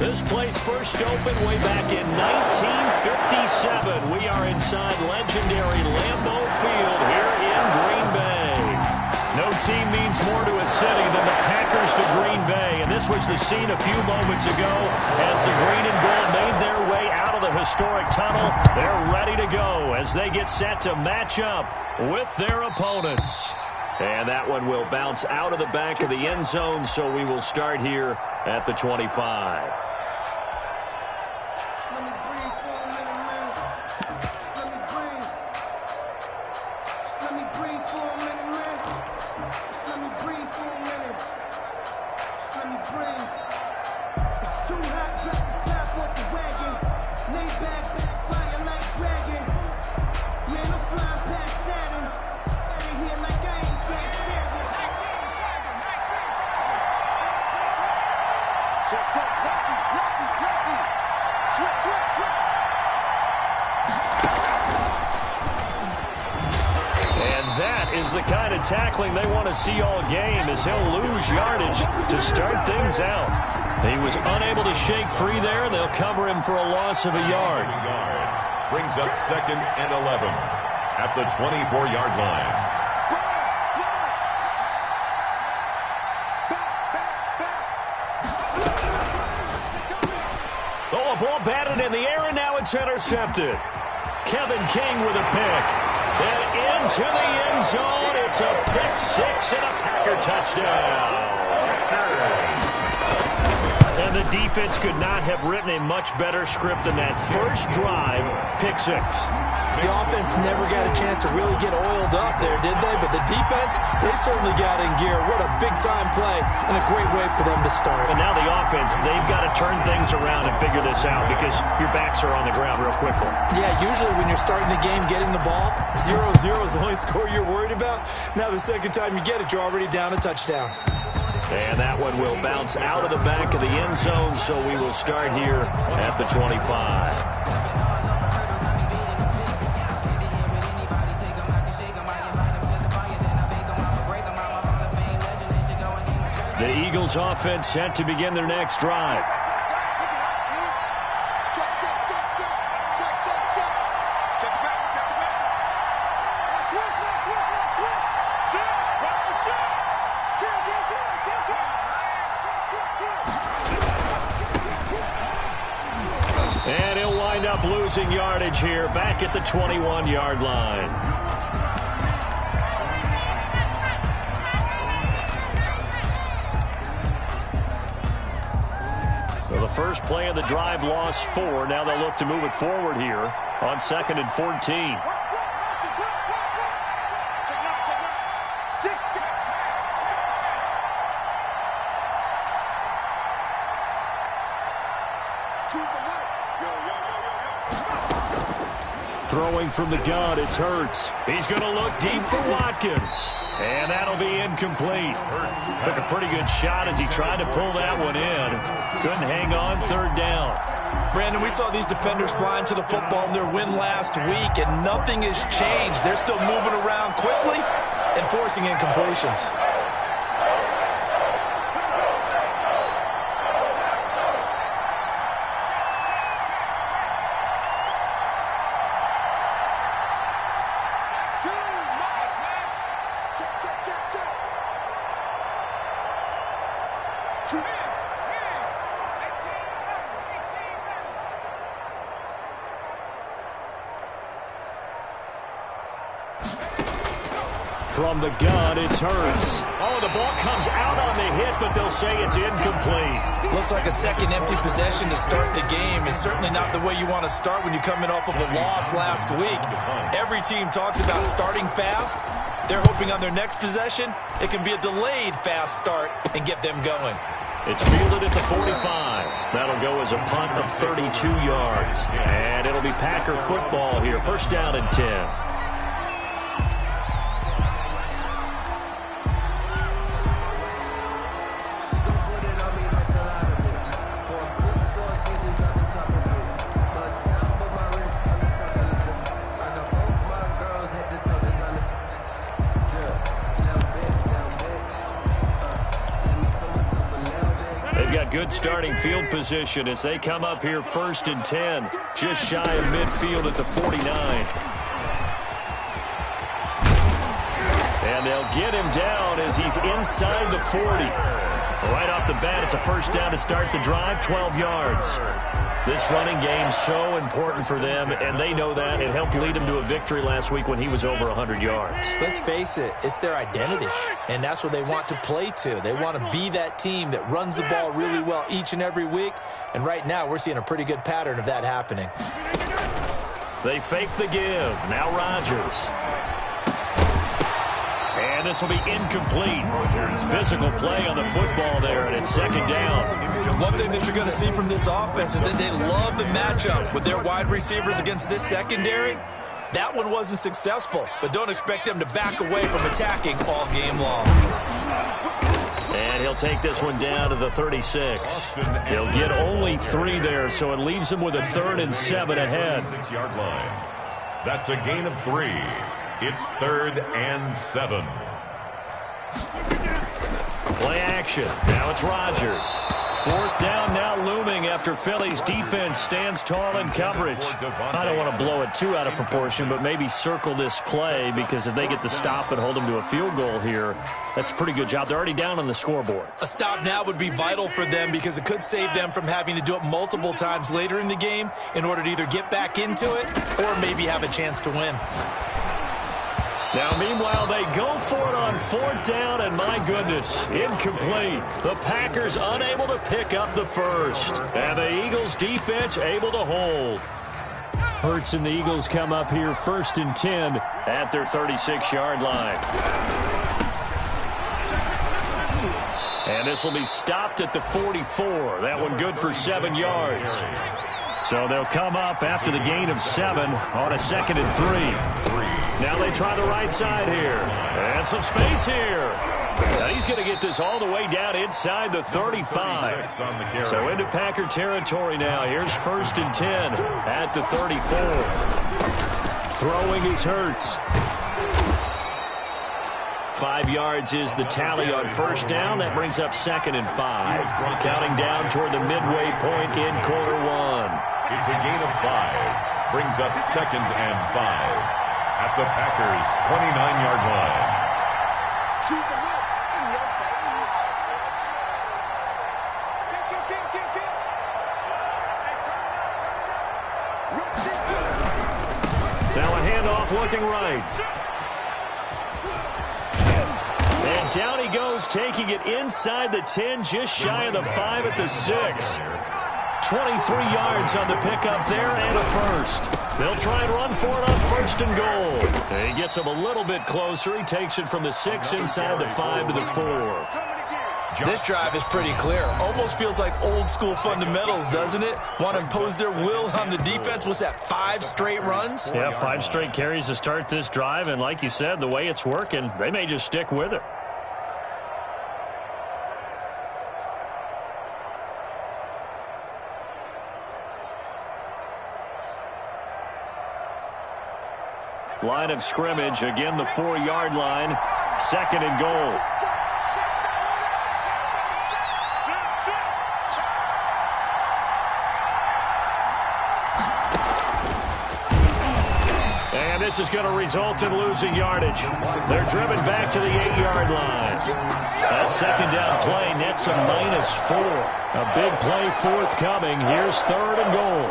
This place first opened way back in 1957. We are inside legendary Lambeau Field here in Green Bay. No team means more to a city than the Packers to Green Bay. And this was the scene a few moments ago as the green and gold made their way out of the historic tunnel. They're ready to go as they get set to match up with their opponents. And that one will bounce out of the back of the end zone, so we will start here at the 25. Is the kind of tackling they want to see all game as he'll lose yardage to start things out. He was unable to shake free there, and they'll cover him for a loss of a yard. Brings up 2nd and 11 at the 24-yard line. Oh, a ball batted in the air, and now it's intercepted. Kevin King with a pick. And into the end zone, it's a pick six and a Packer touchdown. And the defense could not have written a much better script than that first drive, pick six. The offense never got a chance to really get oiled up there, did they? But the defense, they certainly got in gear. What a big-time play and a great way for them to start. And now the offense, they've got to turn things around and figure this out because your backs are on the ground real quickly. Yeah, usually when you're starting the game, getting the ball, 0-0 is the only score you're worried about. Now the second time you get it, you're already down a touchdown. And that one will bounce out of the back of the end zone, so we will start here at the 25. The Eagles offense set to begin their next drive. And he'll wind up losing yardage here back at the 21-yard line. So the first play of the drive lost 4. Now they'll look to move it forward here on 2nd and 14. Throwing from the gun, it's Hurts. He's going to look deep for Watkins. And that'll be incomplete. Took a pretty good shot as he tried to pull that one in. Couldn't hang on, 3rd down. Brandon, we saw these defenders flying to the football in their win last week, and nothing has changed. They're still moving around quickly and forcing incompletions. From the gun, it's Hurts. Oh, the ball comes out on the hit, but they'll say it's incomplete. Looks like a second empty possession to start the game, and certainly not the way you want to start when you're coming off of a loss last week. Every team talks about starting fast. They're hoping on their next possession, it can be a delayed fast start and get them going. It's fielded at the 45. That'll go as a punt of 32 yards. And it'll be Packer football here. 1st down and 10. They've got good starting field position as they come up here 1st and 10, just shy of midfield at the 49. And they'll get him down as he's inside the 40. Right off the bat, it's a first down to start the drive, 12 yards. This running game's so important for them, and they know that. It helped lead them to a victory last week when he was over 100 yards. Let's face it, it's their identity, and that's what they want to play to. They want to be that team that runs the ball really well each and every week, and right now we're seeing a pretty good pattern of that happening. They fake the give. Now Rodgers. And this will be incomplete. Physical play on the football there, and it's 2nd down. One thing that you're going to see from this offense is that they love the matchup with their wide receivers against this secondary. That one wasn't successful, but don't expect them to back away from attacking all game long. And he'll take this one down to the 36. He'll get only 3 there, so it leaves him with a 3rd and 7 ahead. 6-yard line. That's a gain of 3. It's 3rd and 7. Play action. Now it's Rodgers. 4th down now looming after Philly's defense stands tall in coverage. I don't want to blow it too out of proportion, but maybe circle this play because if they get the stop and hold them to a field goal here, that's a pretty good job. They're already down on the scoreboard. A stop now would be vital for them because it could save them from having to do it multiple times later in the game in order to either get back into it or maybe have a chance to win. Now, meanwhile, they go for it on 4th down, and my goodness, incomplete. The Packers unable to pick up the first, and the Eagles' defense able to hold. Hurts and the Eagles come up here 1st and 10 at their 36-yard line. And this will be stopped at the 44. That one good for 7 yards. So they'll come up after the gain of 7 on a 2nd and 3. Now they try the right side here. And some space here. Now he's going to get this all the way down inside the 35. So into Packer territory now. Here's 1st and 10 at the 34. Throwing is Hurts. 5 yards is the tally on 1st down. That brings up 2nd and 5. Counting down toward the midway point in quarter 1. It's a gain of 5. Brings up 2nd and 5. At the Packers' 29-yard line. Choose the look in your face. Now a handoff looking right. And down he goes, taking it inside the 10, just shy of the 5 at the 6. 23 yards on the pickup there and a first. They'll try and run for it on 1st and goal. And he gets him a little bit closer. He takes it from the 6 inside the 5 to the 4. This drive is pretty clear. Almost feels like old school fundamentals, doesn't it? Want to impose their will on the defense. Was that 5 straight runs? Yeah, 5 straight carries to start this drive. And like you said, the way it's working, they may just stick with it. Line of scrimmage, again the 4-yard line, 2nd and goal. And this is going to result in losing yardage. They're driven back to the 8-yard line. That 2nd down play nets a -4. A big play forthcoming. Here's 3rd and goal.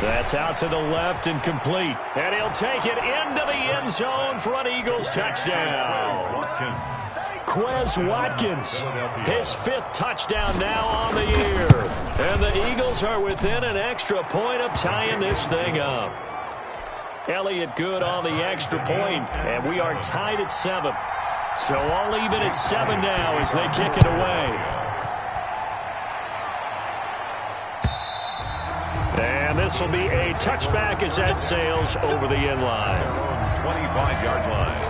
That's out to the left and complete. And he'll take it into the end zone for an Eagles touchdown. Quez Watkins, his 5th touchdown now on the year. And the Eagles are within an extra point of tying this thing up. Elliott good on the extra point, and we are tied at 7. So all even at 7 now as they kick it away. And this will be a touchback as that sails over the end line. 25-yard line.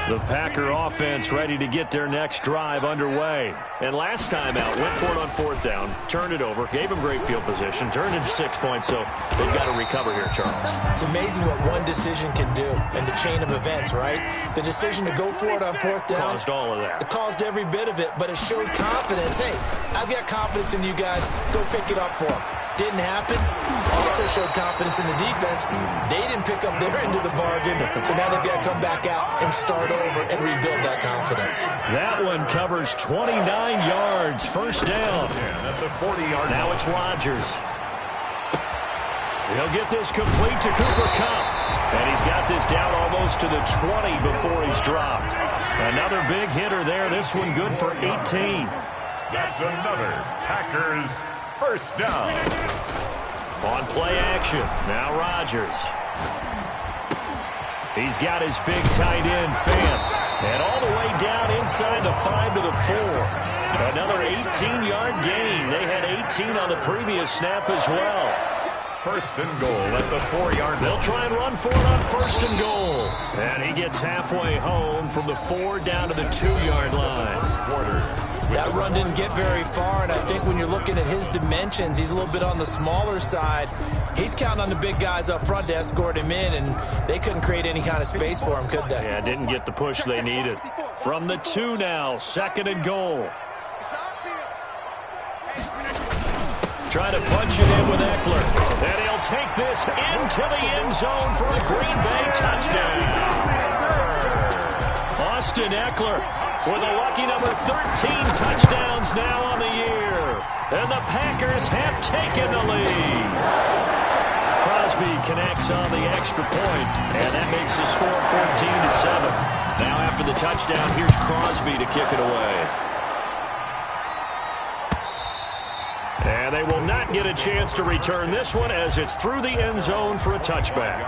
The Packer offense ready to get their next drive underway. And last time out, went for it on 4th down, turned it over, gave them great field position, turned into 6 points, so they've got to recover here, Charles. It's amazing what one decision can do in the chain of events, right? The decision to go for it on 4th down. Caused all of that. It caused every bit of it, but it showed confidence. Hey, I've got confidence in you guys. Go pick it up for them. Didn't happen. Also showed confidence in the defense. They didn't pick up their end of the bargain, so now they've got to come back out and start over and rebuild that confidence. That one covers 29 yards. First down. At the 40-yard Now it's Rodgers. He'll get this complete to Cooper Kupp. And he's got this down almost to the 20 before he's dropped. Another big hitter there. This one good for 18. That's another Packers first down. On play action, now Rodgers. He's got his big tight end, Fant. And all the way down inside the 5 to the 4. Another 18-yard gain. They had 18 on the previous snap as well. First and goal at the 4-yard line. They'll try and run for it on first and goal. And he gets halfway home from the 4 down to the 2-yard line. That run didn't get very far, and I think when you're looking at his dimensions, he's a little bit on the smaller side. He's counting on the big guys up front to escort him in, and they couldn't create any kind of space for him, could they? Yeah, didn't get the push they needed. From the 2 now, 2nd and goal. Trying to punch it in with Eckler. And he'll take this into the end zone for a Green Bay touchdown. Austin Eckler with a lucky number 13 touchdowns now on the year. And the Packers have taken the lead. Crosby connects on the extra point, and that makes the score 14-7. Now after the touchdown, here's Crosby to kick it away. And they will not get a chance to return this one as it's through the end zone for a touchback.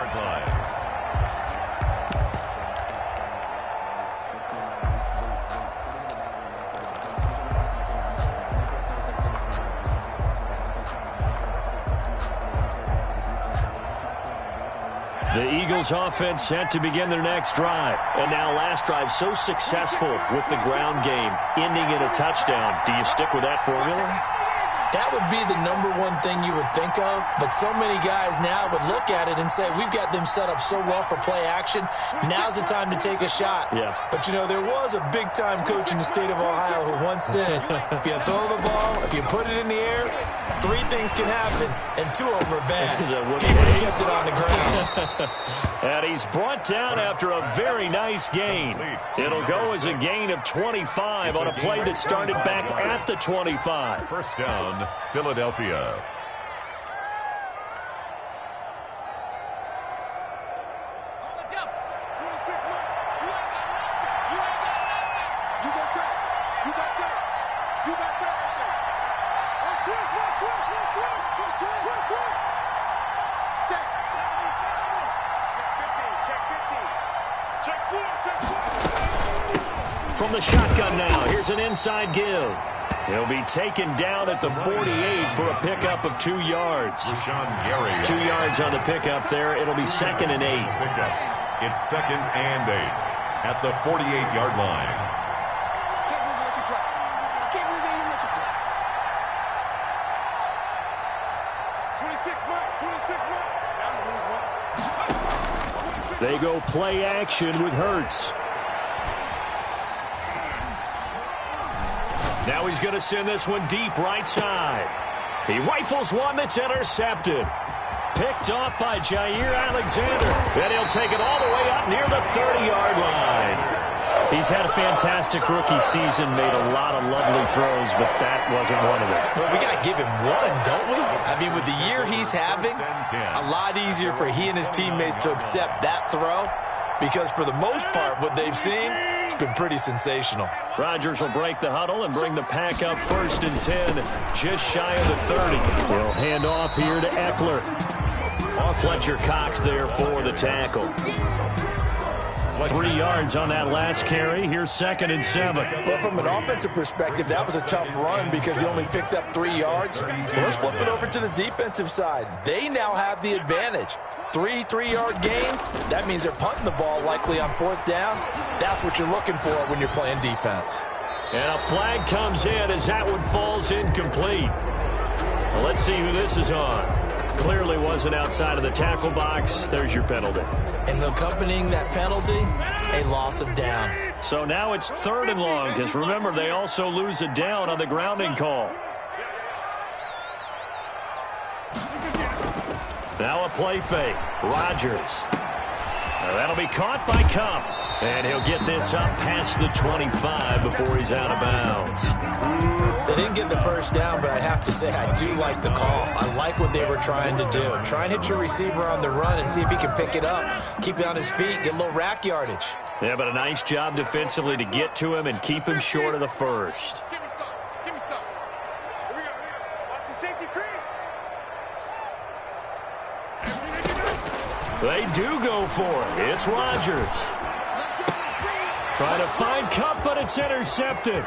The Eagles offense set to begin their next drive. And now last drive so successful with the ground game, ending in a touchdown. Do you stick with that formula? That would be the number one thing you would think of, but so many guys now would look at it and say, we've got them set up so well for play action, now's the time to take a shot. Yeah. But, you know, there was a big-time coach in the state of Ohio who once said, if you throw the ball, if you put it in the air, 3 things can happen, and 2 of them are bad. Keep it gets it on the ground. And he's brought down after a very nice gain. It'll go as a gain of 25 on a play that started back at the 25. First down, Philadelphia. From the shotgun now, here's an inside give. He'll be taken down at the 48 for a pickup of 2 yards. 2 yards on the pickup there. It'll be 2nd and 8. It's 2nd and 8 at the 48-yard line. They go play action with Hurts. Now he's going to send this one deep right side. He rifles one that's intercepted. Picked off by Jair Alexander. And he'll take it all the way up near the 30-yard line. He's had a fantastic rookie season, made a lot of lovely throws, but that wasn't one of them. Well, we got to give him one, don't we? I mean, with the year he's having, a lot easier for he and his teammates to accept that throw, because for the most part, what they've seen, it's been pretty sensational. Rodgers will break the huddle and bring the pack up 1st and 10, just shy of the 30. They'll hand off here to Eckler. Fletcher Cox there for the tackle. 3 yards on that last carry. Here's 2nd and 7. Well, from an offensive perspective, that was a tough run because he only picked up 3 yards. Well, let's flip it over to the defensive side. They now have the advantage. 3 3-yard gains, that means they're punting the ball likely on 4th down. That's what you're looking for when you're playing defense. And a flag comes in as that one falls incomplete. Well, let's see who this is on. Clearly wasn't outside of the tackle box. There's your penalty. And accompanying that penalty, a loss of down. So now it's 3rd and long, because remember, they also lose a down on the grounding call. Now a play fake. Rodgers. Now that'll be caught by Kupp. And he'll get this up past the 25 before he's out of bounds. They didn't get the first down, but I have to say I do like the call. I like what they were trying to do. Try and hit your receiver on the run and see if he can pick it up. Keep it on his feet, get a little rack yardage. Yeah, but a nice job defensively to get to him and keep him short of the first. Give me some. Give me some. Here we go. Watch the safety creep. They do go for it. It's Rodgers. Trying to find Kupp, but it's intercepted.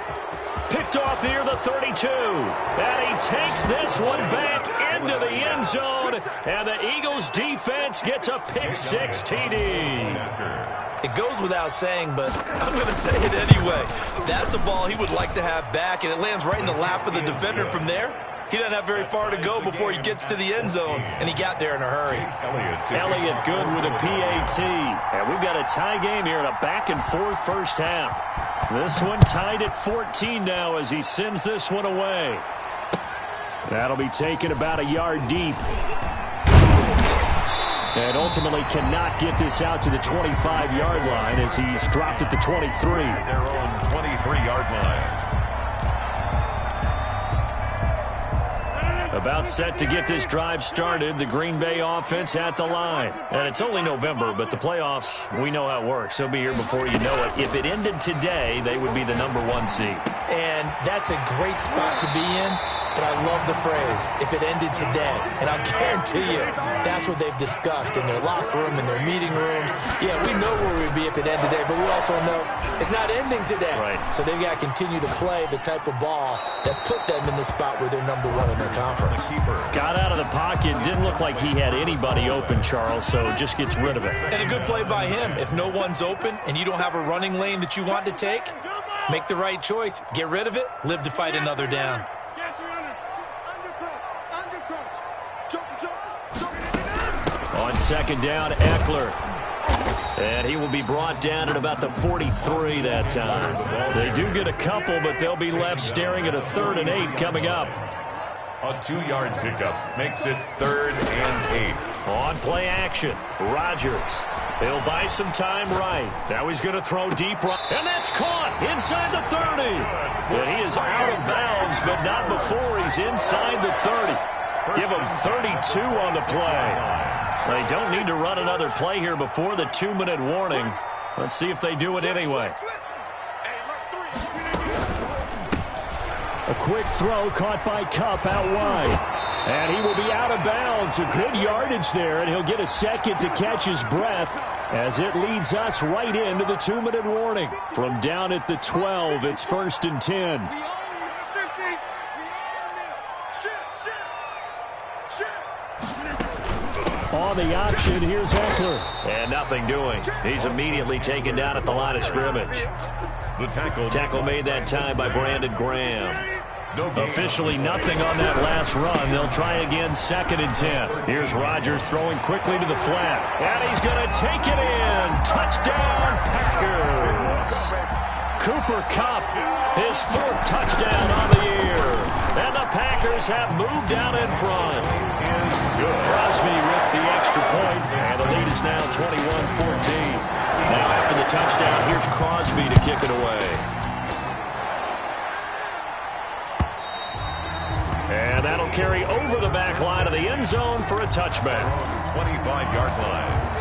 Picked off near the 32. And he takes this one back into the end zone. And the Eagles defense gets a pick-6 TD. It goes without saying, but I'm going to say it anyway. That's a ball he would like to have back, and it lands right in the lap of the defender from there. He doesn't have very far to go before he gets to the end zone, and he got there in a hurry. Elliott good with a PAT. And we've got a tie game here in a back-and-forth first half. This one tied at 14 now as he sends this one away. That'll be taken about a yard deep. And ultimately cannot get this out to the 25-yard line as he's dropped at the 23. Their own 23-yard line. About set to get this drive started, the Green Bay offense at the line. And it's only November, but the playoffs, we know how it works. They'll be here before you know it. If it ended today, they would be the #1 seed. And that's a great spot to be in, but I love the phrase, if it ended today. And I'll guarantee you, that's what they've discussed in their locker room, in their meeting rooms. Yeah, we know where we'd be if it ended today, but we also know it's not ending today. Right. So they've got to continue to play the type of ball that put them in the spot where they're #1 in their conference. Got out of the pocket. Didn't look like he had anybody open, Charles, so just gets rid of it. And a good play by him. If no one's open and you don't have a running lane that you want to take, make the right choice. Get rid of it. Live to fight another down. On 2nd down, Eckler. And he will be brought down at about the 43 that time. They do get a couple, but they'll be left staring at a 3rd and 8 coming up. A 2-yard pickup makes it 3rd and 8. On play action, Rodgers. He'll buy some time right. Now he's going to throw deep right. And that's caught inside the 30. And he is out of bounds, but not before he's inside the 30. Give him 32 on the play. They don't need to run another play here before the 2-minute warning. Let's see if they do it anyway. A quick throw caught by Kupp out wide. And he will be out of bounds. A good yardage there, and he'll get a second to catch his breath as it leads us right into the 2-minute warning. From down at the 12, it's 1st and 10. On the option, here's Eckler. And nothing doing. He's immediately taken down at the line of scrimmage. The tackle made that time by Brandon Graham. Officially nothing on that last run. They'll try again 2nd and 10. Here's Rodgers throwing quickly to the flat. And he's going to take it in. Touchdown, Packers. Cooper Kupp, his 4th touchdown on the year. And the Packers have moved out in front. Crosby with the extra point, and the lead is now 21-14. Now after the touchdown, here's Crosby to kick it away. And that'll carry over the back line of the end zone for a touchback. 25-yard line.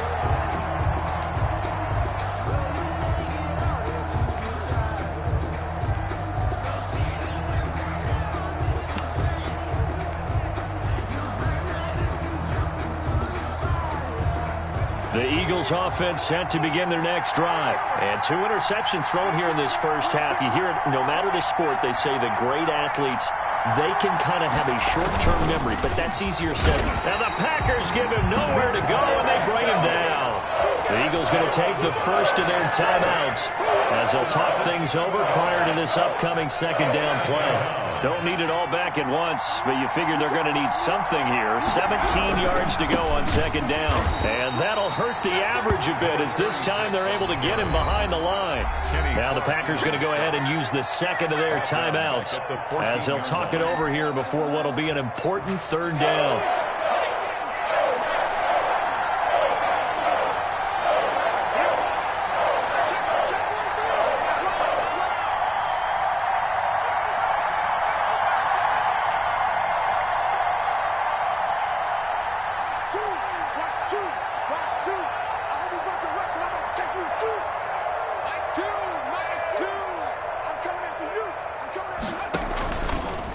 The Eagles offense set to begin their next drive. And 2 interceptions thrown here in this first half. You hear it, no matter the sport, they say the great athletes, they can kind of have a short-term memory, but that's easier said. Now the Packers give him nowhere to go, and they bring him down. The Eagles going to take the first of their timeouts as they'll talk things over prior to this upcoming second down play. Don't need it all back at once, but you figure they're going to need something here. 17 yards to go on second down. And that'll hurt the average a bit as this time they're able to get him behind the line. Now the Packers going to go ahead and use the second of their timeouts as they'll talk it over here before what will be an important third down.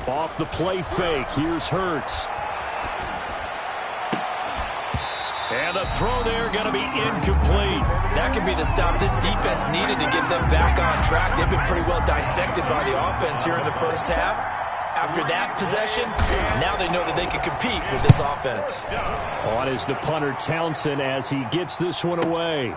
Off the play fake, here's Hurts. And the throw there going to be incomplete. That could be the stop this defense needed to get them back on track. They've been pretty well dissected by the offense here in the first half. After that possession, now they know that they can compete with this offense. On is the punter Townsend as he gets this one away.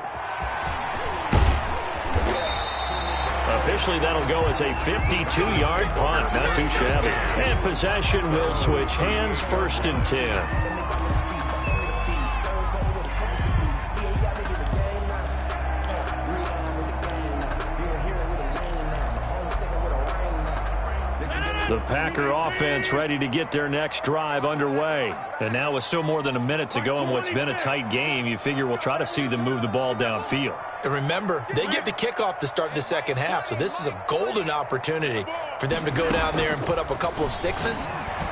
Officially, that'll go as a 52-yard punt. Not too shabby. And possession will switch hands, 1st and 10. The Packer offense ready to get their next drive underway. And now with still more than a minute to go in what's been a tight game, you figure we'll try to see them move the ball downfield. And remember, they get the kickoff to start the second half, so this is a golden opportunity for them to go down there and put up a couple of sixes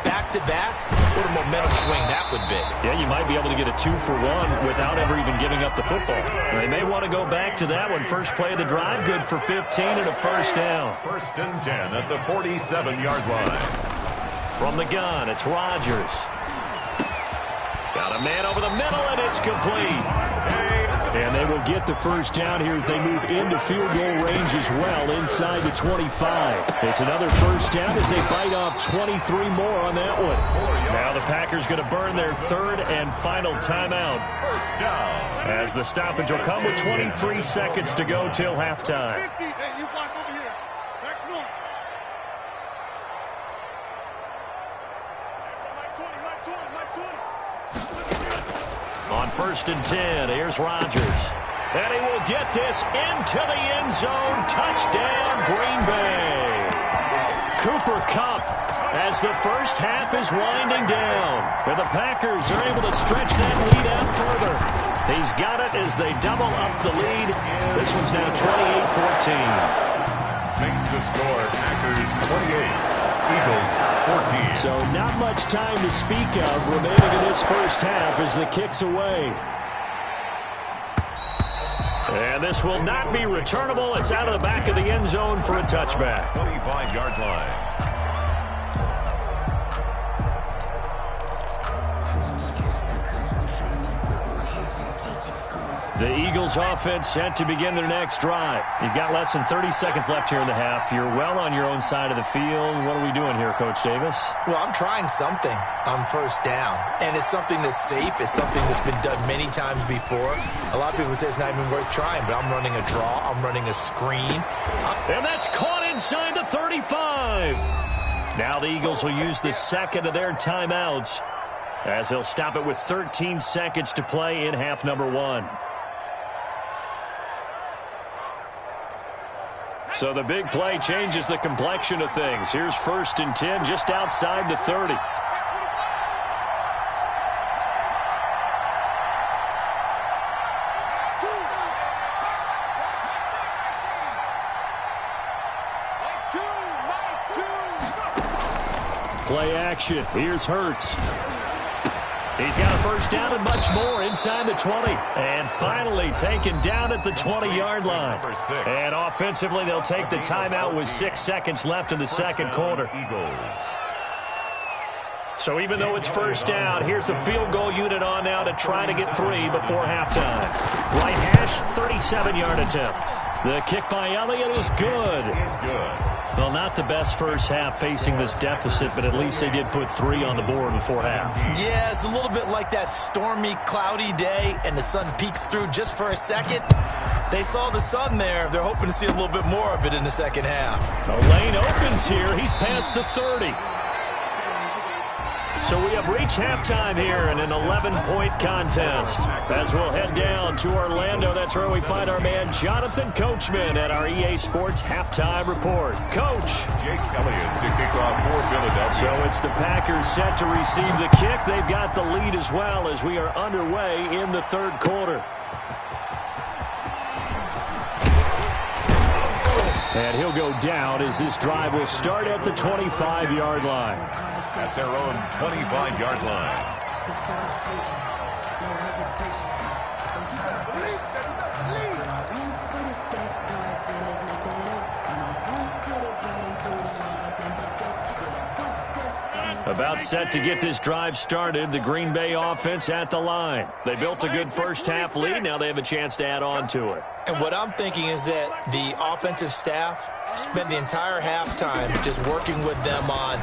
back-to-back. What a momentum swing that would be. Yeah, you might be able to get a 2-for-1 without ever even giving up the football. They may want to go back to that one. First play of the drive, good for 15 and a first down. 1st and 10 at the 47-yard line. From the gun, it's Rodgers. Got a man over the middle, and it's complete. And they will get the first down here as they move into field goal range as well, inside the 25. It's another first down as they bite off 23 more on that one. Now the Packers going to burn their third and final timeout as the stoppage will come with 23 seconds to go till halftime. On 1st and 10, here's Rodgers. And he will get this into the end zone. Touchdown, Green Bay. Cooper Kupp as the first half is winding down. And the Packers are able to stretch that lead out further. He's got it as they double up the lead. This one's now 28-14. Makes the score Packers 28. Eagles 14. So not much time to speak of remaining in this first half as the kick's away. And this will not be returnable. It's out of the back of the end zone for a touchback. 25-yard line. The Eagles offense set to begin their next drive. You've got less than 30 seconds left here in the half. You're well on your own side of the field. What are we doing here, Coach Davis? Well, I'm trying something on first down, and it's something that's safe. It's something that's been done many times before. A lot of people say it's not even worth trying, but I'm running a draw. I'm running a screen. And that's caught inside the 35. Now the Eagles will use the second of their timeouts as they'll stop it with 13 seconds to play in half number 1. So the big play changes the complexion of things. Here's 1st and 10 just outside the 30. Play action. Here's Hurts. He's got a first down and much more inside the 20. And finally taken down at the 20-yard line. And offensively, they'll take the timeout with 6 seconds left in the second quarter. So even though it's first down, here's the field goal unit on now to try to get 3 before halftime. Right hash, 37-yard attempt. The kick by Elliott is good. Well, not the best first half facing this deficit, but at least they did put 3 on the board before half. Yeah, it's a little bit like that stormy, cloudy day, and the sun peeks through just for a second. They saw the sun there. They're hoping to see a little bit more of it in the second half. The lane opens here. He's past the 30. So we have reached halftime here in an 11-point contest. As we'll head down to Orlando, that's where we find our man Jonathan Coachman at our EA Sports Halftime Report. Coach. Jake Elliott to kick off for Philadelphia. So it's the Packers set to receive the kick. They've got the lead as well as we are underway in the third quarter. And he'll go down as this drive will start at the 25-yard line. At their own 25-yard line. About set to get this drive started, the Green Bay offense at the line. They built a good first-half lead. Now they have a chance to add on to it. And what I'm thinking is that the offensive staff spent the entire halftime just working with them on,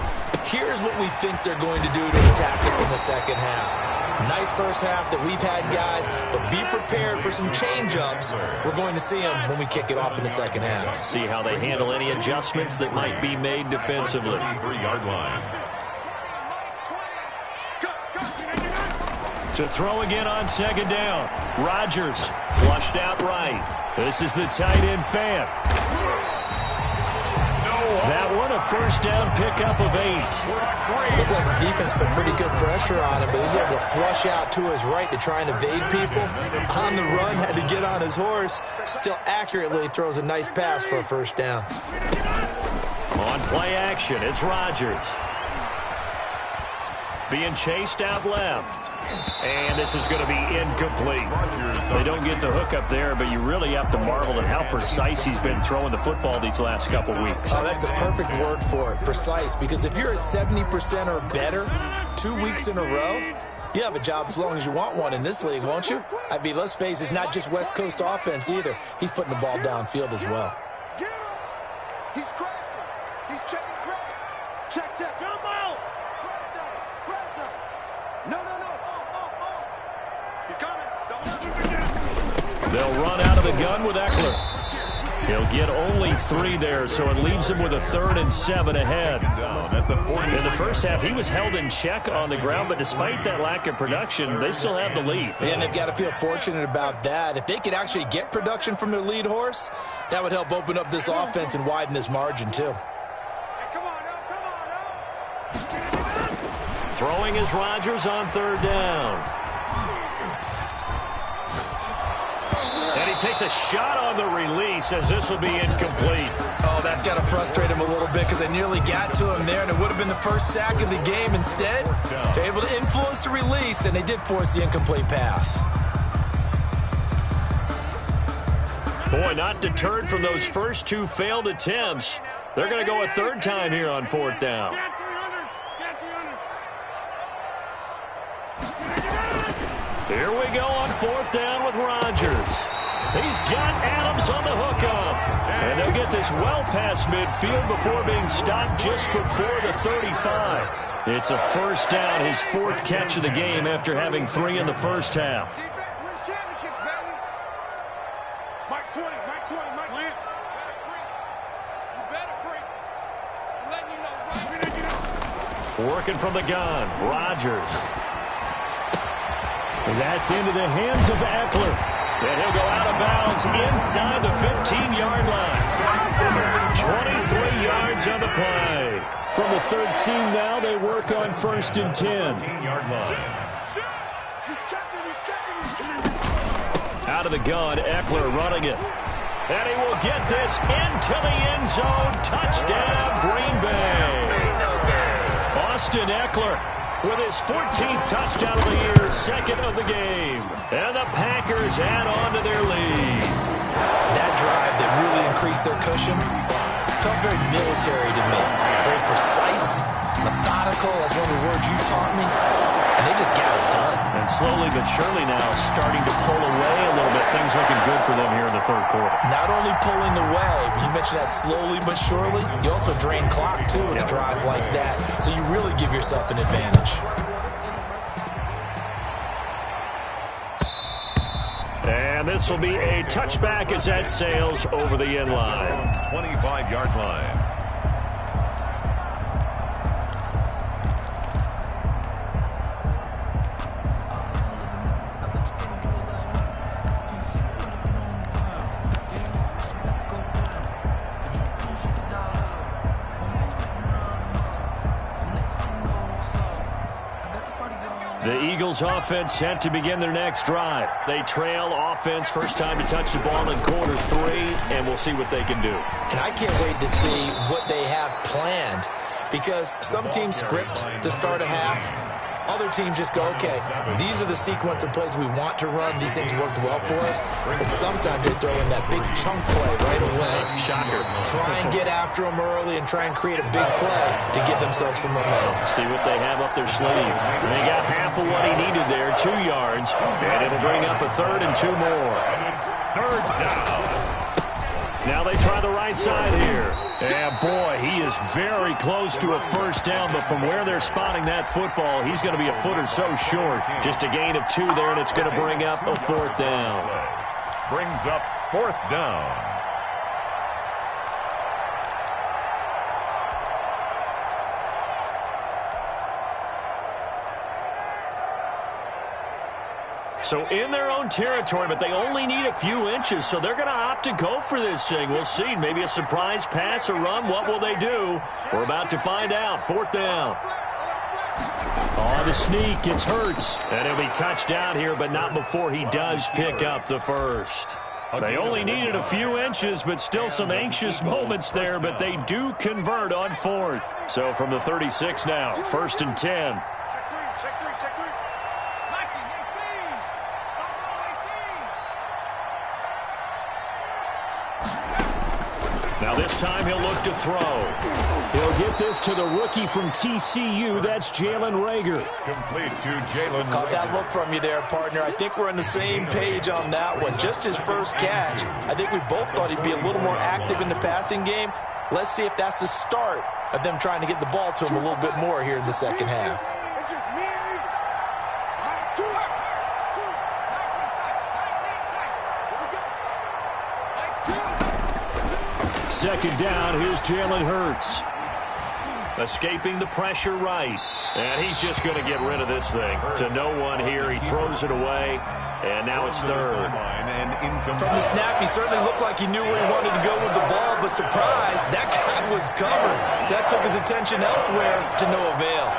here's what we think they're going to do to attack us in the second half. Nice first half that we've had, guys, but be prepared for some change-ups. We're going to see them when we kick it off in the second half. See how they handle any adjustments that might be made defensively. 3-yard line. To throw again on second down. Rodgers flushed out right. This is the tight end fan. That one a first down pickup of 8. Looked like the defense put pretty good pressure on him, but he's able to flush out to his right to try and evade people. On the run, had to get on his horse. Still accurately throws a nice pass for a first down. On play action, it's Rodgers. Being chased out left. And this is going to be incomplete. They don't get the hook up there, but you really have to marvel at how precise he's been throwing the football these last couple weeks. Oh, that's a perfect word for it, precise, because if you're at 70% or better 2 weeks in a row, you have a job as long as you want one in this league, won't you? I mean, let's face it, it's not just West Coast offense either. He's putting the ball downfield as well. Get him! He's crashing. He's checking crash. Check, check. Come on! No, no, no. He's coming. They'll run out of the gun with Eckler. He'll get only 3 there, so it leaves him with a 3rd and 7 ahead. In the first half, he was held in check on the ground, but despite that lack of production, they still have the lead. And they've got to feel fortunate about that. If they could actually get production from their lead horse, that would help open up this offense and widen this margin, too. Throwing is Rodgers on 3rd down. And he takes a shot on the release as this will be incomplete. Oh, that's got to frustrate him a little bit because they nearly got to him there, and it would have been the first sack of the game. Instead, they're able to influence the release, and they did force the incomplete pass. Boy, not deterred from those first 2 failed attempts. They're going to go a 3rd time here on 4th down. Here we go on 4th down with Rodgers. He's got Adams on the hookup. And they'll get this well past midfield before being stopped just before the 35. It's a first down, his 4th catch of the game after having 3 in the first half. Working from the gun, Rodgers. And that's into the hands of Eckler. And he'll go out of bounds inside the 15-yard line. 23 yards on the play. From the 13 now, they work on 1st and 10. 15-yard line. Out of the gun, Eckler running it. And he will get this into the end zone. Touchdown, Green Bay. Austin Eckler with his 14th touchdown of the year, 2nd of the game. And the Packers add on to their lead. That drive that really increased their cushion felt very military to me. Very precise, methodical. That's one of the words you've taught me. And they just got it done. And slowly but surely now starting to pull away a little bit. Things looking good for them here in the third quarter. Not only pulling away, but you mentioned that slowly but surely. You also drain clock, too, with a drive like that. So you really give yourself an advantage. And this will be a touchback as that sails over the end line. 25-yard line. The Eagles offense set to begin their next drive. They trail offense, first time to touch the ball in quarter 3, and we'll see what they can do. And I can't wait to see what they have planned, because some teams script to start a half. Other teams just go, okay, these are the sequence of plays we want to run. These things worked well for us. And sometimes they throw in that big chunk play right away. Shocker. Try and get after them early and try and create a big play to give themselves some momentum. See what they have up their sleeve. They got half of what he needed there, 2 yards. And it'll bring up a 3rd and 2 more. Third down. Now they try the right side here. And boy, he is very close to a first down, but from where they're spotting that football, he's going to be a foot or so short. Just a gain of 2 there, and it's going to bring up a 4th down. Brings up 4th down. So in their own territory, but they only need a few inches, so they're going to opt to go for this thing. We'll see. Maybe a surprise pass or run. What will they do? We're about to find out. 4th down. On the sneak, it's Hurts. And he'll be touchdown here, but not before he does pick up the first. They only needed a few inches, but still some anxious moments there, but they do convert on 4th. So from the 36 now, 1st and 10. Now this time he'll look to throw. He'll get this to the rookie from TCU. That's Jalen Reagor. Complete to Jalen. Caught that look from you there, partner. I think we're on the same page on that one. Just his first catch. I think we both thought he'd be a little more active in the passing game. Let's see if that's the start of them trying to get the ball to him a little bit more here in the second half. It's just me and you. Two. 2nd down, here's Jalen Hurts. Escaping the pressure right. And he's just going to get rid of this thing. To no one here, he throws it away. And now it's 3rd. From the snap, he certainly looked like he knew where he wanted to go with the ball, but surprise, that guy was covered. So that took his attention elsewhere to no avail.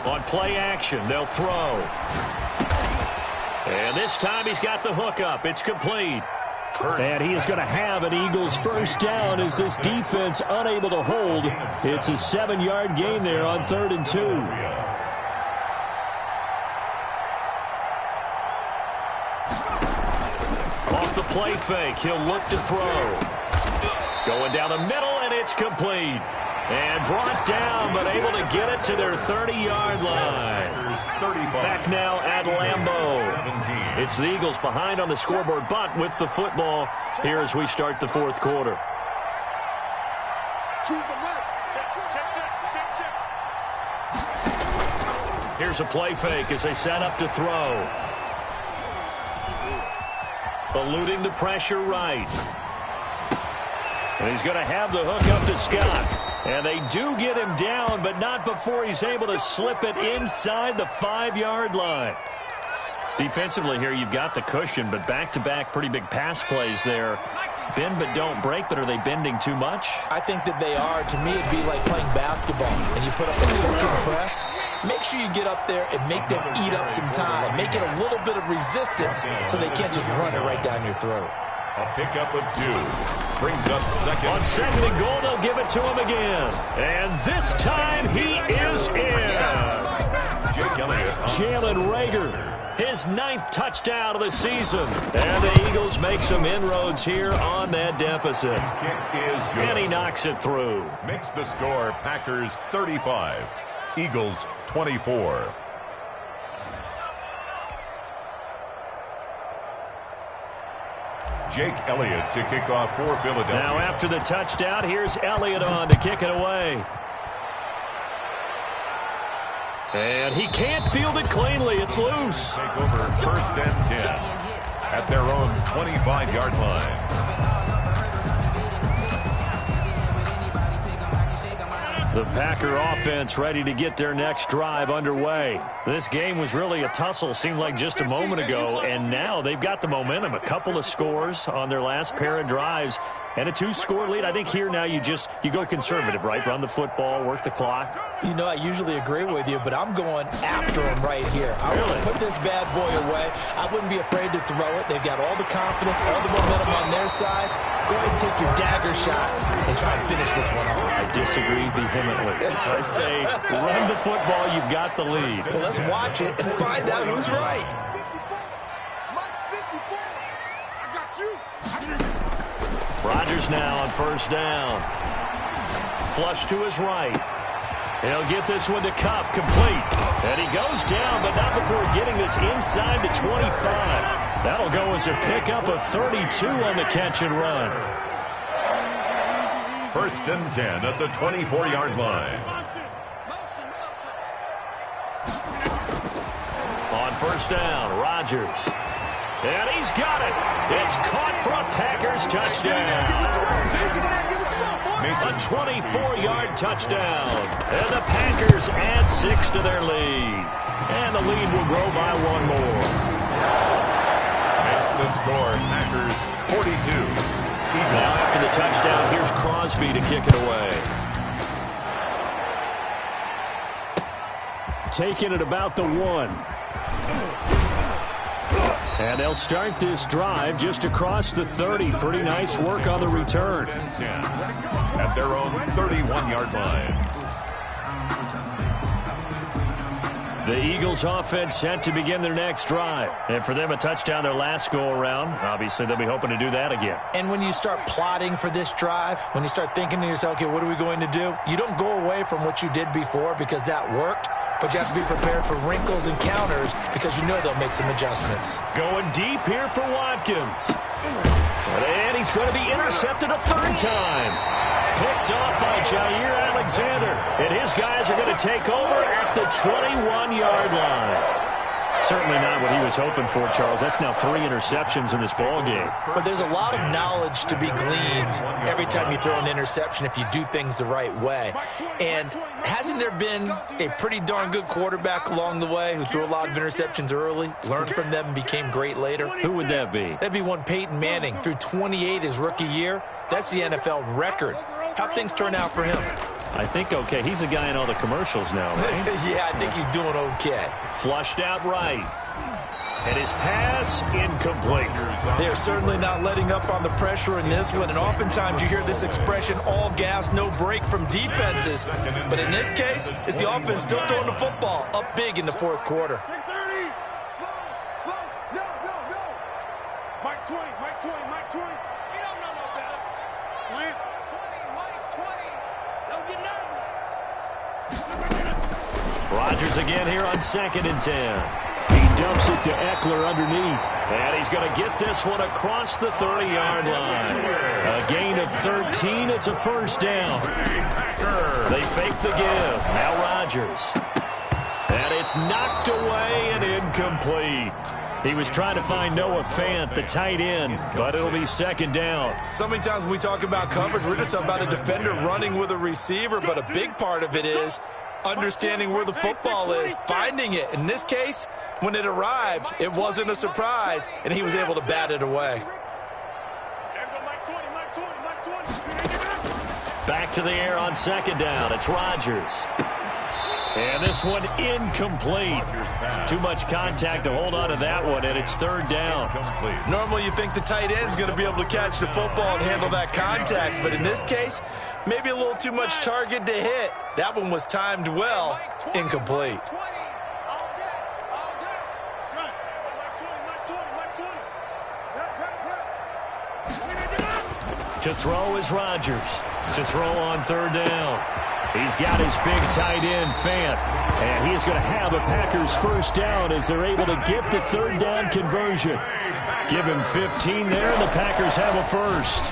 On play action, they'll throw. And this time he's got the hook up. It's complete. And he is going to have an Eagles first down as this defense unable to hold. It's a 7-yard gain there on 3rd and 2. Off the play fake, he'll look to throw. Going down the middle, and it's complete. And brought down, but able to get it to their 30-yard line. Back now at Lambeau. It's the Eagles behind on the scoreboard, but with the football here as we start the 4th quarter. Here's a play fake as they set up to throw. Eluding the pressure right. And he's going to have the hook up to Scott. And they do get him down, but not before he's able to slip it inside the 5-yard line. Defensively here, you've got the cushion, but back-to-back pretty big pass plays there. Bend but don't break, but are they bending too much? I think that they are. To me, it'd be like playing basketball, and you put up a token press. Make sure you get up there and make them eat up some time. Make it a little bit of resistance so they can't just run it right down your throat. A pickup of 2. Brings up second. On second and goal, they'll give it to him again. And this time he is in. Yes. Jake Elliott. Jalen Reagor, his 9th touchdown of the season. And the Eagles make some inroads here on that deficit. His kick is good. And he knocks it through. Makes the score Packers 35, Eagles 24. Jake Elliott to kick off for Philadelphia. Now after the touchdown, here's Elliott on to kick it away. And he can't field it cleanly. It's loose. Take over 1st and 10 at their own 25-yard line. The Packer offense ready to get their next drive underway. This game was really a tussle, seemed like just a moment ago, and now they've got the momentum. A couple of scores on their last pair of drives and a 2-score lead. I think here now you go conservative, right? Run the football, work the clock. You know, I usually agree with you, but I'm going after him right here. I want to put this bad boy away. I wouldn't be afraid to throw it. They've got all the confidence, all the momentum on their side. Go ahead and take your dagger shots and try and finish this one off. I disagree vehemently. I say run the football, you've got the lead. Well, let's watch it and find out who's right. Rodgers now on 1st down. Flush to his right. He'll get this one to Kupp, complete. And he goes down, but not before getting this inside the 25. That'll go as a pickup of 32 on the catch and run. 1st and 10 at the 24-yard line. On 1st down, Rodgers. And he's got it. It's caught for a Packers touchdown. A 24-yard touchdown. And the Packers add 6 to their lead. And the lead will grow by 1 more. Makes the score Packers 42. Now after the touchdown, here's Crosby to kick it away. Taking it about the 1. And they'll start this drive just across the 30. Pretty nice work on the return. At their own 31-yard line. The Eagles offense set to begin their next drive. And for them, a touchdown their last go-around. Obviously, they'll be hoping to do that again. And when you start plotting for this drive, when you start thinking to yourself, okay, what are we going to do? You don't go away from what you did before because that worked. But you have to be prepared for wrinkles and counters because you know they'll make some adjustments. Going deep here for Watkins. And he's going to be intercepted a 3rd time. Picked off by Jair Alexander. And his guys are going to take over at the 21-yard line. Certainly not what he was hoping for, Charles. That's now 3 interceptions in this ball game. But there's a lot of knowledge to be gleaned every time you throw an interception if you do things the right way. And hasn't there been a pretty darn good quarterback along the way who threw a lot of interceptions early, learned from them, and became great later? Who would that be? That'd be one Peyton Manning. Threw 28 his rookie year. That's the NFL record. How'd things turn out for him? I think okay. He's a guy in all the commercials now, right? Yeah, I think he's doing okay. Flushed out right. And his pass incomplete. They're certainly not letting up on the pressure in this one, and oftentimes you hear this expression, all gas, no break from defenses. But in this case, it's the offense still throwing the football up big in the 4th quarter. Mike 20, Mike 20, Mike 20. You don't know no better. Mike 20, Mike 20. Don't get nervous. Rodgers again here on 2nd and 10. He dumps it to Eckler underneath. And he's going to get this one across the 30-yard line. A gain of 13. It's a 1st down. They fake the give. Now Rodgers. And it's knocked away and incomplete. He was trying to find Noah Fant, the tight end, but it'll be 2nd down. So many times when we talk about coverage, we're just about a defender running with a receiver, but a big part of it is understanding where the football is, finding it. In this case, when it arrived, it wasn't a surprise, and he was able to bat it away. Back to the air on 2nd down. It's Rodgers. And this one incomplete. Too much contact to hold on to that one, and it's third down. Normally you think the tight end's going to be able to catch the football and handle that contact, but in this case, maybe a little too much target to hit. That one was timed well, incomplete. To throw is Rodgers. To throw on third down. He's got his big tight end, Fant. And he's going to have a Packers first down as they're able to get the third down conversion. Give him 15 there, and the Packers have a first.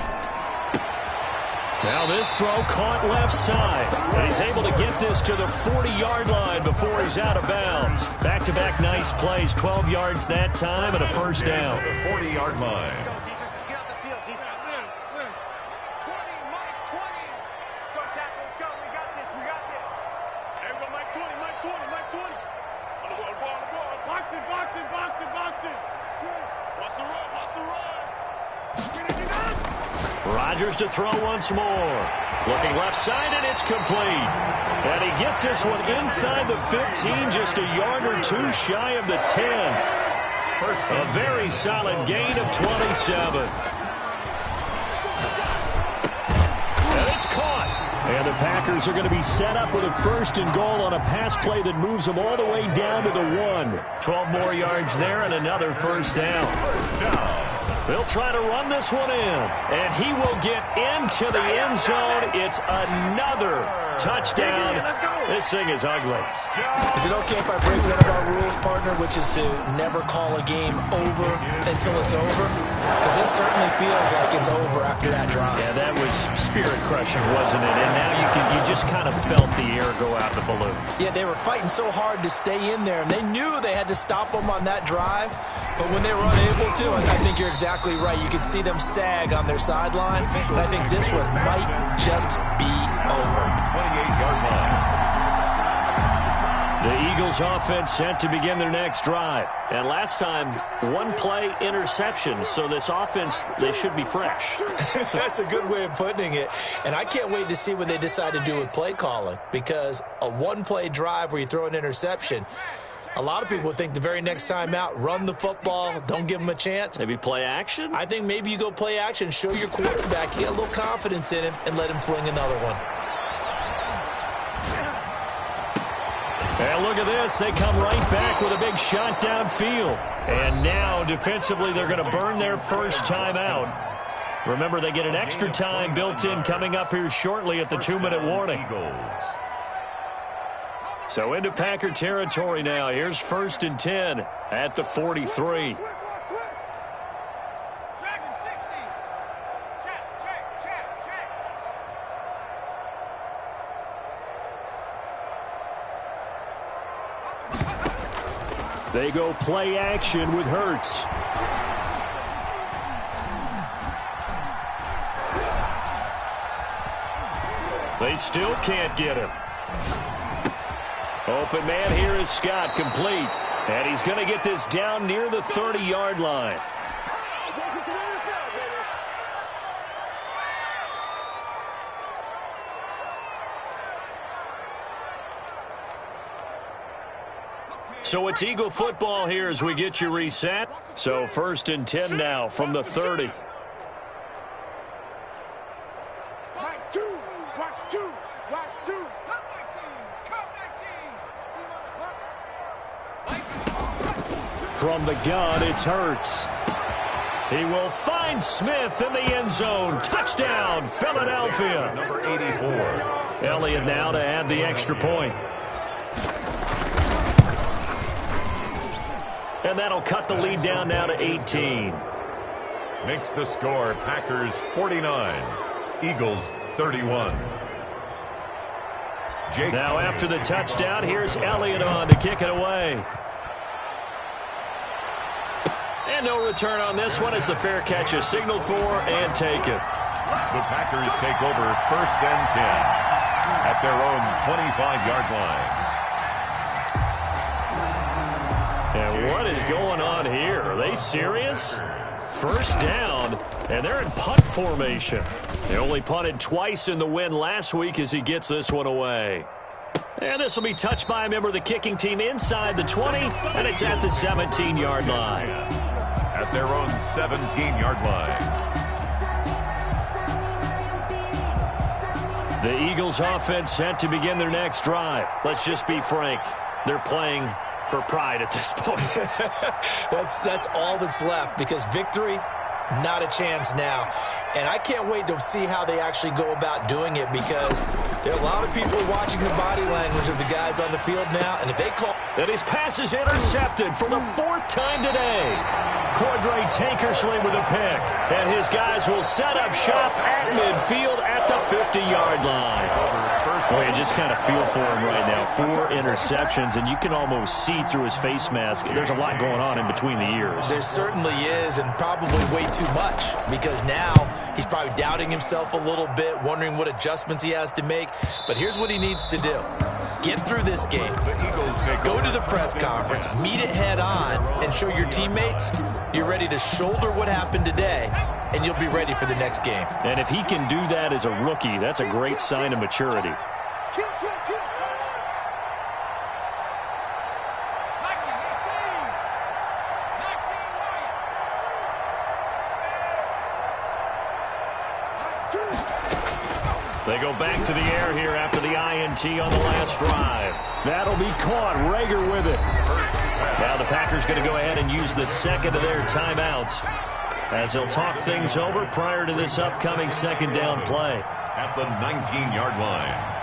Now this throw caught left side. And he's able to get this to the 40-yard line before he's out of bounds. Back-to-back nice plays, 12 yards that time and a first down. 40-yard line. Rodgers to throw once more. Looking left side, and it's complete. And he gets this one inside the 15, just a yard or two shy of the 10. A very solid gain of 27. And it's caught. And the Packers are going to be set up with a first and goal on a pass play that moves them all the way down to the 1. 12 more yards there and another first down. They'll try to run this one in, and he will get into the end zone. It's another touchdown. This thing is ugly. Is it okay if I break one of our rules, partner, which is to never call a game over until it's over? Because this certainly feels like it's over after that drive. Yeah, that was spirit-crushing, wasn't it? And now you just kind of felt the air go out the balloon. Yeah, they were fighting so hard to stay in there, and they knew they had to stop them on that drive. But when they were unable to, I think you're exactly right. You could see them sag on their sideline, and I think this one might just be over. 28-yard line. The Eagles offense set to begin their next drive. And last time, one-play interception. So this offense, they should be fresh. That's a good way of putting it. And I can't wait to see what they decide to do with play calling. Because a one-play drive where you throw an interception, a lot of people would think the very next time out, run the football, don't give them a chance. Maybe play action? I think maybe you go play action, show your quarterback, get a little confidence in him, and let him fling another one. And look at this. They come right back with a big shot downfield. And now, defensively, they're going to burn their first time out. Remember, they get an extra time built in coming up here shortly at the 2-minute warning. So into Packer territory now. Here's 1st and 10 at the 43. They go play action with Hurts. They still can't get him. Open man here is Scott, complete. And he's going to get this down near the 30-yard line. So it's Eagle football here as we get you reset. So 1st and 10 now from the 30. From the gun, it's Hurts. He will find Smith in the end zone. Touchdown, Philadelphia. Number 84. Elliott now to add the extra point. And that'll cut the lead down now to 18. Makes the score Packers 49, Eagles 31. Now after the touchdown, here's Elliott on to kick it away. And no return on this one as the fair catch is signaled for and taken. The Packers take over 1st and 10 at their own 25-yard line. And what is going on here? Are they serious? First down, and they're in punt formation. They only punted twice in the win last week as he gets this one away. And this will be touched by a member of the kicking team inside the 20, and it's at the 17-yard line. At their own 17-yard line. The Eagles offense set to begin their next drive. Let's just be frank. They're playing for pride at this point. That's all that's left, because victory, not a chance now. And I can't wait to see how they actually go about doing it, because there are a lot of people watching the body language of the guys on the field now, and if they call... And his pass is intercepted for the 4th time today. Cordray Tankersley with a pick. And his guys will set up shop at midfield at the 50-yard line. Well, you just kind of feel for him right now. 4 interceptions, and you can almost see through his face mask. There's a lot going on in between the ears. There certainly is, and probably way too much, because now he's probably doubting himself a little bit, wondering what adjustments he has to make. But here's what he needs to do. Get through this game. Go to the press conference, meet it head on, and show your teammates you're ready to shoulder what happened today, and you'll be ready for the next game. And if he can do that as a rookie, that's a great sign of maturity. They go back to the air here after the INT on the last drive. That'll be caught. Rager with it. Now the Packers going to go ahead and use the second of their timeouts as they'll talk things over prior to this upcoming second down play. At the 19-yard line.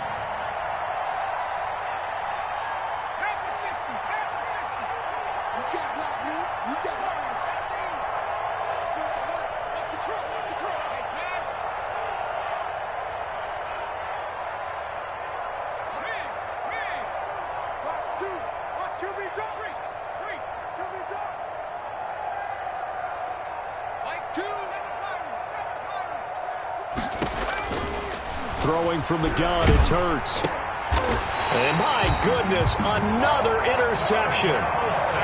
Throwing from the gun, it's Hurts. And my goodness, another interception.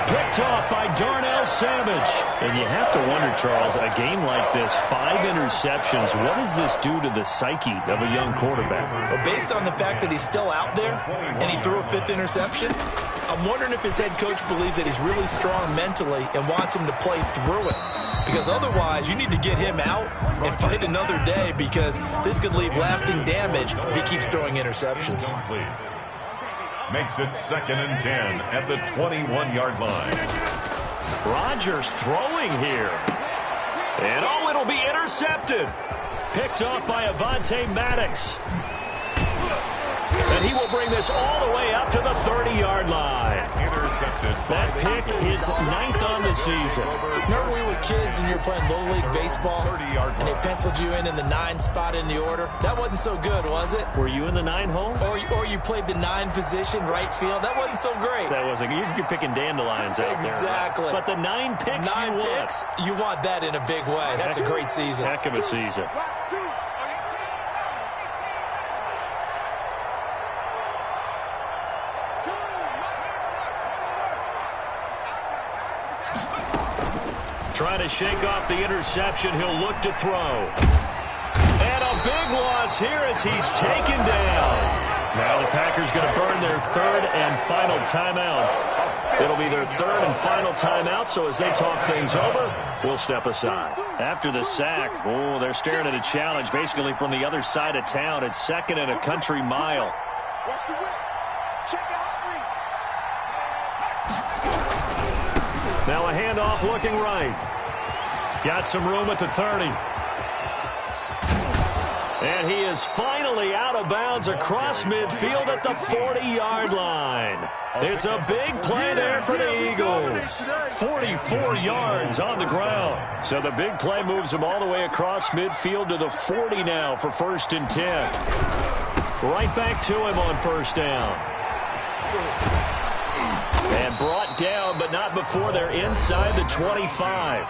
Picked off by Darnell Savage. And you have to wonder, Charles, a game like this, 5 interceptions, what does this do to the psyche of a young quarterback? Well, based on the fact that he's still out there and he threw a 5th interception, I'm wondering if his head coach believes that he's really strong mentally and wants him to play through it. Because otherwise, you need to get him out and fight another day, because this could leave lasting damage if he keeps throwing interceptions. Makes it 2nd and 10 at the 21-yard line. Rodgers throwing here. And oh, it'll be intercepted. Picked off by Avonte Maddox. And he will bring this all the way up to the 30-yard line. Intercepted. That pick is 9th on the season. Remember we were kids and you were playing Little League Baseball and they penciled you in the 9 spot in the order? That wasn't so good, was it? Were you in the 9 hole? Or you played the 9 position, right field? That wasn't so great. That wasn't. You're picking dandelions out there. Exactly. But the 9 picks you want that in a big way. That's a great season. Heck of a season. Trying to shake off the interception. He'll look to throw. And a big loss here as he's taken down. Now the Packers going to burn their 3rd and final timeout. It'll be their 3rd and final timeout, so as they talk things over, we'll step aside. After the sack, oh, they're staring at a challenge basically from the other side of town. It's 2nd and a country mile. Now a handoff looking right. Got some room at the 30. And he is finally out of bounds across midfield at the 40-yard line. It's a big play there for the Eagles. 44 yards on the ground. So the big play moves him all the way across midfield to the 40 now for 1st and 10. Right back to him on 1st down. And brought down, but not before they're inside the 25.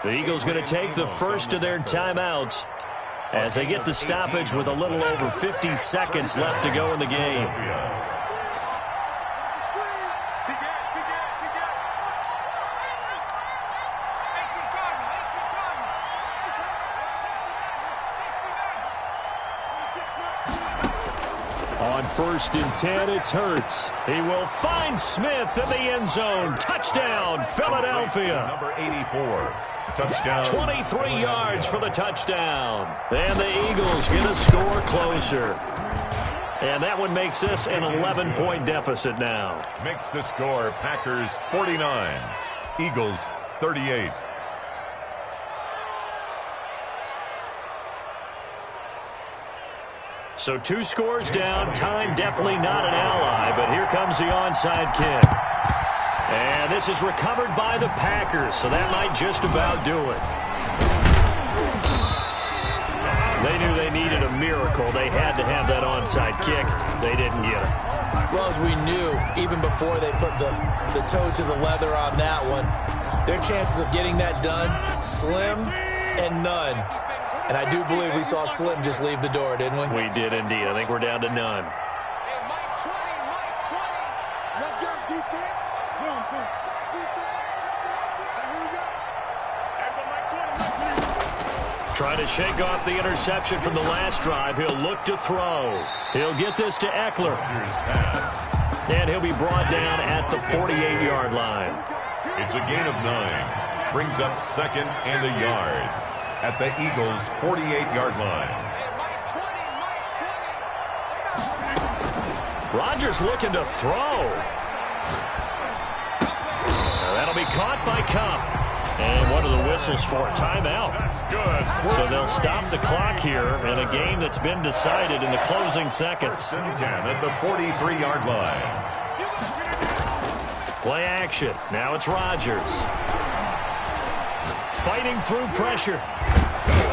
The Eagles going to take the first of their timeouts as they get the stoppage with a little over 50 seconds left to go in the game. On 1st and 10, it's Hurts. He will find Smith in the end zone. Touchdown, Philadelphia. Number 84. Touchdown. 23 yards for the touchdown. And the Eagles get a score closer. And that one makes this an 11-point deficit now. Makes the score Packers 49, Eagles 38. So 2 scores down. Time definitely not an ally, but here comes the onside kick. And this is recovered by the Packers, so that might just about do it. They knew they needed a miracle. They had to have that onside kick. They didn't get it. Well, as we knew, even before they put the toe to the leather on that one, their chances of getting that done, slim and none. And I do believe we saw Slim just leave the door, didn't we? We did indeed. I think we're down to none. Hey, Mike 20. Let's go, defense. Defense. Here we go. Mike 20. Trying to shake off the interception from the last drive. He'll look to throw. He'll get this to Eckler. And he'll be brought down at the 48-yard line. It's a gain of 9. Brings up 2nd and a yard at the Eagles' 48-yard line. Rodgers looking to throw. That'll be caught by Cup. And what are the whistles for? Timeout. That's good. So they'll stop the clock here in a game that's been decided in the closing seconds. 1st and 10 at the 43-yard line. Play action. Now it's Rodgers. Fighting through pressure.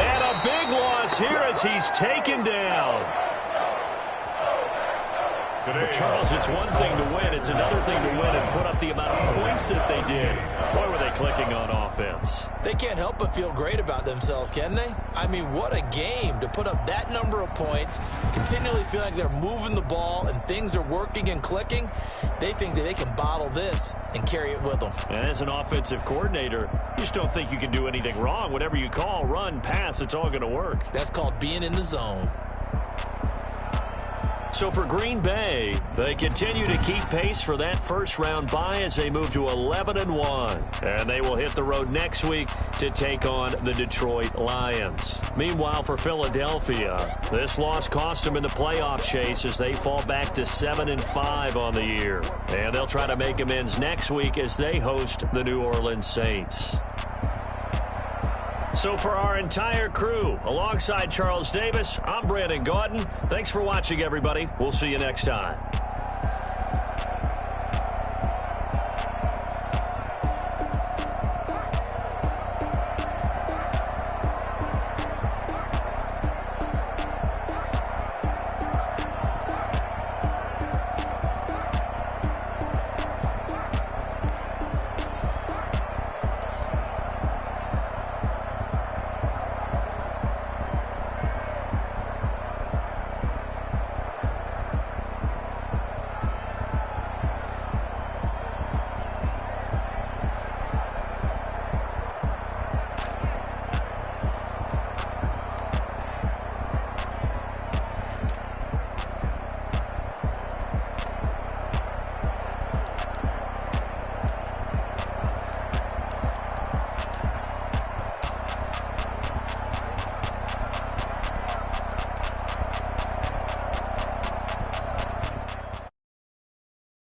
And a big loss here as he's taken down. Well, Charles, it's one thing to win. It's another thing to win and put up the amount of points that they did. Boy, were they clicking on offense. They can't help but feel great about themselves, can they? I mean, what a game to put up that number of points, continually feel like they're moving the ball and things are working and clicking. They think that they can bottle this and carry it with them. And as an offensive coordinator, you just don't think you can do anything wrong. Whatever you call, run, pass, it's all going to work. That's called being in the zone. So for Green Bay, they continue to keep pace for that first-round bye as they move to 11-1. And they will hit the road next week to take on the Detroit Lions. Meanwhile, for Philadelphia, this loss cost them in the playoff chase as they fall back to 7-5 on the year. And they'll try to make amends next week as they host the New Orleans Saints. So for our entire crew, alongside Charles Davis, I'm Brandon Gaudin. Thanks for watching, everybody. We'll see you next time.